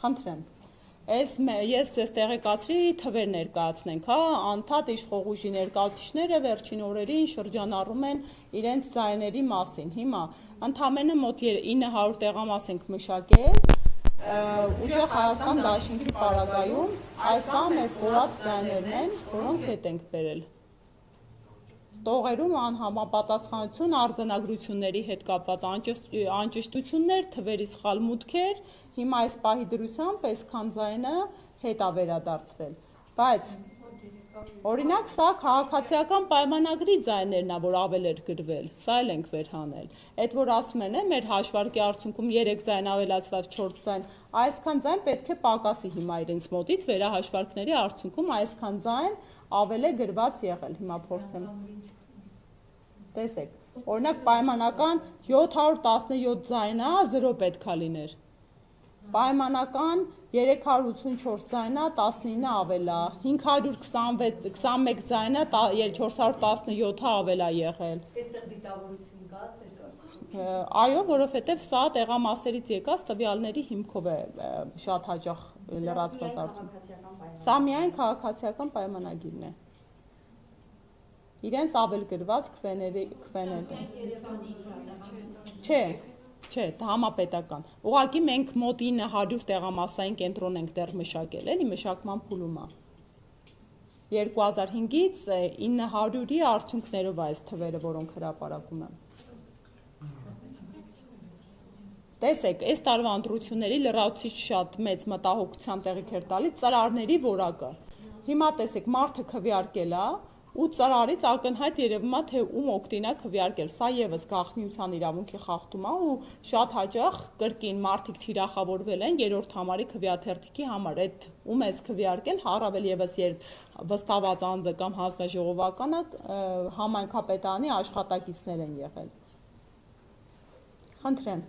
Խնդրեմ, ես ձեզ տեղեկացրի թվեր ներկայացնենք, հա, անդադ իշխող ուժի ներկայացուցիչները վերջին օրերին շրջանառում են իրենց ձայների մասին։ Հիմա ընդամենը մոտ 900 տեղամաս ենք մշակել, ուժեղ Հայաստան դաշինքի պարագայում այս մեր կորած ձայներն են, որոնք հետ ենք բերել։ Տողերում անհամապատասխանություն, արձանագրությունների հետ կապված անճշտություններ, թվերի սխալ մուտքեր, հիմա այս պահի դրությամբ այսքան ձայնը հետ է վերադարձվել, բայց օրինակ սա քաղաքացիական պայմանագրի ձայներն է, որ ավել էր գրվել, սա էլ ենք վերհանել, այդ որ ասում են մեր հաշվարկի արդյունքում 3 ձայն ավելացված 4 ձայն, այսքան ձայն պետք է պակասի հիմա իրենց մոտից վերահաշվարկների արդյունքում այսքան ձայն ավել է գրված եղել, հիմա փորձեմ տեսեք, օրինակ պայմանական 717 ձայնա 0 պետքա լիներ, պայմանական 384 ձայնա 19 ավելա, 521 ձայնա 417 ավելա եղել։ Այստեղ դիտավորություն կա, ձեր կարծիքով։ Այո, որովհետև սա տեղամասերից եկած տվյալների հիմքով է շատ հաճախ լրացված արդյունք։ Սա միայն քաղաքացիական պայմանագիրն է։ Իրենց ավել գրված քվեների Չէ, համապետական։ Ուղղակի մենք մոտ 900 տեղամասային կենտրոն ենք դեռ մշակել, էլի մշակման փուլում է։ 2005-ից 900-ի արդյունքներով այս թվերը, որոնք հրապարակում են։ Տեսեք, այս տարվա ընտրությունների լրացուցիչ շատ մեծ մտահոգության տեղիք էր տալիս ծրարների որակը։ Հիմա տեսեք, մարդը քվեարկել է, ու ծրարից ակնհայտ երևում է, թե ում օգտին է քվեարկել, սա եւս գաղտնիության իրավունքի խախտում է ու շատ հաճախ կրկին մարդիկ թիրախավորվել են երրորդ համարի քվեաթերթիկի համար, այդ ում ես քվեարկել, առավել եւս երբ վստահված անձը կամ հանձնաժողովականը համայնքապետարանի աշխատակիցներ են եղել։ Խնդրեմ